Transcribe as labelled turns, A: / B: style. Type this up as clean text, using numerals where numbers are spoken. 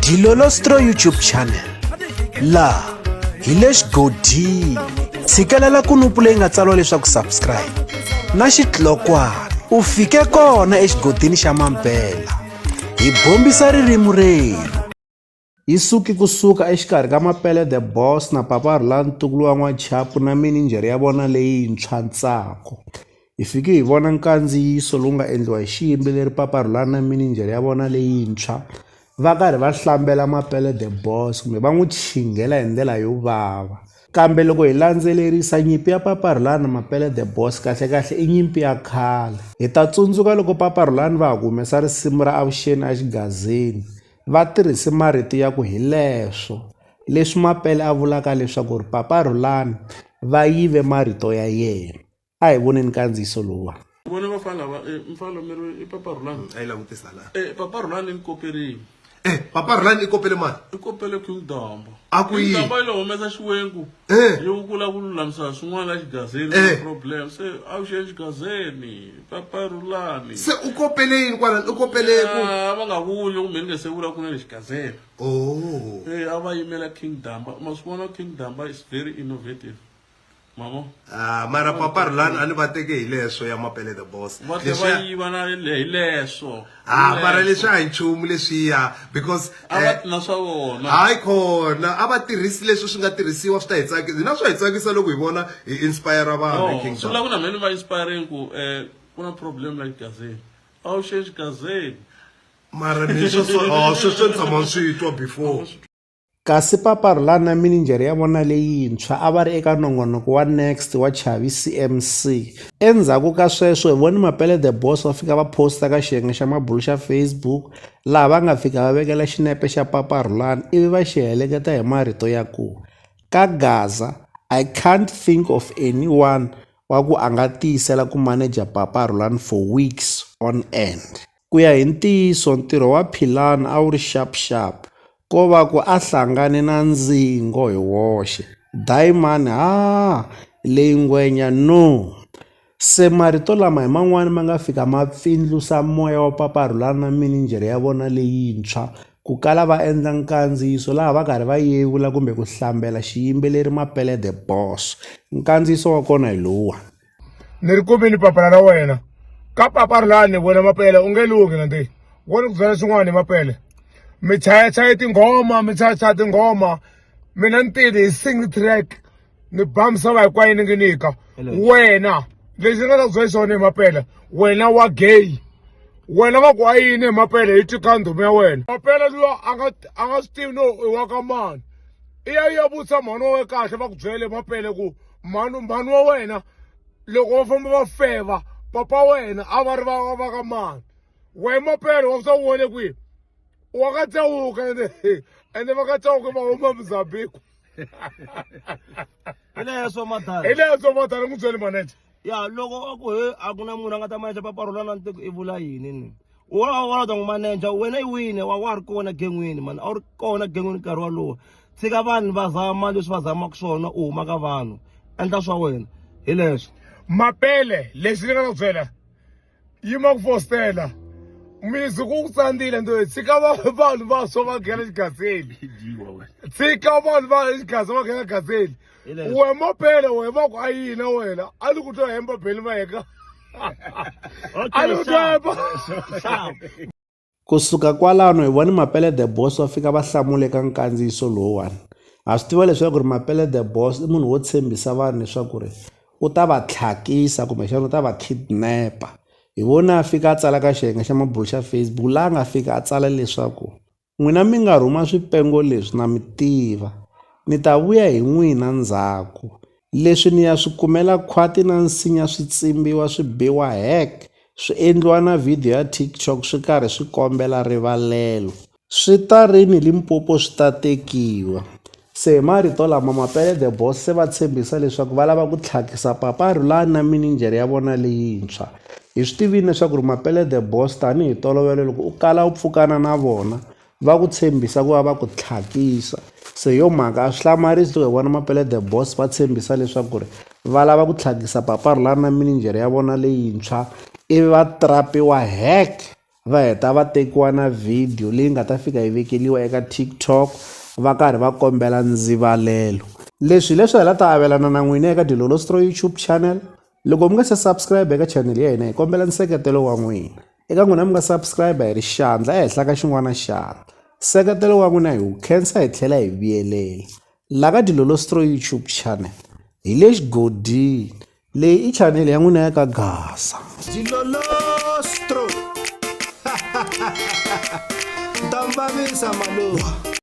A: Dilolostro YouTube channel la hilesh godi tshikelela kunupu leyi nga tsariwa leswaku subscribe na xitlokwana u fike kona exigodini xa Mampela hi bombisa ririmi rero yi suki kusuka exikarhi ka Mapele the Boss na Papa Rhulani Ntukulu wa N'wachapu na minijere ya vona leyintshwa Ntsako. Hi fike hi vona nkandziyiso lowu nga endliwa hi xiyimbeleri Papa Rhulani na minijere ya vona leyintshwa va karhi va hlambela Mapele the Boss kumbe va n'wi chingela hi ndlela yo vava. Kambe loko hi landzelerisa nyimpi ya Papa Rhulani na Mapele the Boss kahle i nyimpi ya khale. Hi ta tsundzuka loko Papa Rhulani va humesa risimu ra avuxeni a xigazeni va tirhise marito ya ku hi leswi Mapele a vulaka leswaku ri Papa Rhulani va yive marito ya yena. A hi voneni nkandziyiso lowu.
B: Vona vafana lava mfana miri i Papa Rhulani
C: ayi la kutisa la
B: Papa Rhulani ni koperini
C: Papa Rhulani i kopele mani
B: i kopele Kingdom
C: Akuyi
B: Kingdom lo humesa xiwengu yo kula ku lulamisa swin'wana la xigazeni problem se a wu xi xigazeni Papa Rhulani
C: se u kopele yini kwala u kopele ku
B: va nga vuli kumbe ni nge se vula ku na le xigazeni a va yimela Kingdom maswona Kingdom is very innovative mama
C: mara Papa Rhulani ani va teke hi leswo ya Mapele the Boss
B: va yiva na hi leswo
C: mara leswi a hi nchumu leswiya because
B: na swa vona
C: hayi khona a va tirhisi leswi swi nga tirhisiwa swi ta hi tsakisa na swi hi tsakisa loko hi vona hi inspire vanhu Kingdom
B: swi lava ku na meni va inspiring ku ku na problem la xigazeni a wu xi xigazeni
C: mara leswo swo tshama swi twa before.
A: Kasi Papa Rhulani na minijere ya vona leyintshwa a va ri eka nongonoko wa Next wa Chavi CMC. Endzhaku ka sweswo hi voni Mapele the Boss va fika va posta ka xiyenge xa mabulu xa Facebook laha va nga fika va vekela xinepe xa Papa Rhulani ivi va xi heleketa hi marito ya ku ka Gaza I can't think of anyone wa ku a nga tiyisela ku manager Papa Rhulani for weeks on end. Ku ya hi ntiyiso ntirho wa Philani a wu ri sharp ko va ku a hlangane na ndzingo hi woxe dayimani leyi ngwenya no se marito lama hi man'wani ma nga fika ma pfindlusa moya wa Papa Rhulani na minijere ya vona leyintshwa ku kala va endla nkandziyiso laha va karhi va yevula kumbe ku hlambela xiyimbeleri Mapele the Boss. Nkandziyiso wa kona hi lowa.
D: Ni ri kumini papila ra wena ka Papa Rhulani vona Mapele u nge lungi na ndi vona ku byela swin'wana hi Mapele mi chaya tinghoma mi chaya tinghoma mina ni tile hi single track ni ba misava hinkwayo ni nge nyika wena lexi ni nga ta byela xona hi Mapele wena wa gay wena va ku a yini hi Mapele hi tikandhomu ya wena Mapele luwa a nga swi tivi no i wa ka mani i ya vutisa mhani wa wena kahle va ku byele Mapele ku mhani wa wena loko va famba va feva papa wena a va ri va ka mani wena Mapele wa swi vone kwihi wakatauka ende vakatauka va huma Mozambique
E: hileswo
D: matala n'wi byeli manager
E: ya loko a ku a ku na munhu a nga ta manager Papa Rhulani Ntiko i vula yini ni wa ta n'wi manager wena i wini wa ri kona gengwini mani a wu ri kona gengwini nkarhi walowo tshika vanhu va zama leswi va zamaka swona u huma ka vanhu endla swa wena hi leswo
D: Mapele leswi ni nga ta byela yima ku fostela mizi ku tsandzile ndo tshika vanhu va so va nghena xigazeni tshika vanhu va xigaza va nghena gazeni we Mapele we va ku a yina wena a ni ku twa hemba beli va heka a ni ku twa hemba
A: Kusuka kwalano hi voni Mapele the Boss va fika va hlamule ka nkandziyiso lowuwani. Ha swi tiva leswaku ri Mapele the Boss i munhu wo tshembisa vanhu leswaku ri u ta va tlhakisa kumbexana u ta va kidnapa. Hi vona a fika a tsala ka xiyenge xa mabulu xa Facebook laha nga fika a tsala leswaku n'wina mi nga rhuma swipengo leswi na mi tiva ni ta vuya hi n'wina ndzhaku leswi ni ya swi kumela khwati na nsinya swi tsimbiwa swi biwa hek swi endliwa na video ya TikTok swi karhi swi kombela rivalelo swi ta rini Limpopo swi ta tekiwa. Se hi marito lama Mapele the Boss se va tshembisa leswaku va lava ku tlhakisa Papa Rhulani na minijere ya vona leyintshwa. Hi swi tivini leswaku ri Mapele the Boss tanihi tolovelo loko u kala u pfukana na vona va ku tshembisa ku va ku tlhakisa. Se yo mhaka a swi hlamarisi loko hi vona Mapele the Boss va tshembisa leswaku ri va lava ku tlhakisa Papa Rhulani na minijere ya vona leyintshwa ivi va trapiwa hek va heta va tekiwa na video leyi nga ta fika yi vekeliwa eka TikTok va karhi va kombela ndzivalelo. Leswi hi la ta avelana na n'wina eka Dilolostro YouTube channel. Loko mi nga se subscribe eka channel ya hina hi kombela nseketelo wa n'wina. Eka n'wina mi nga subscribe hi ri xandla ehenhla ka xin'wana xandla. Nseketelo wa n'wina hi wu khensa hi tlhela hi vuyelela. La ka Dilolostro YouTube channel hi le xigodini, leyi i channel ya n'wina ya ka Gasa. Dilolostro. Dambavisa maluva.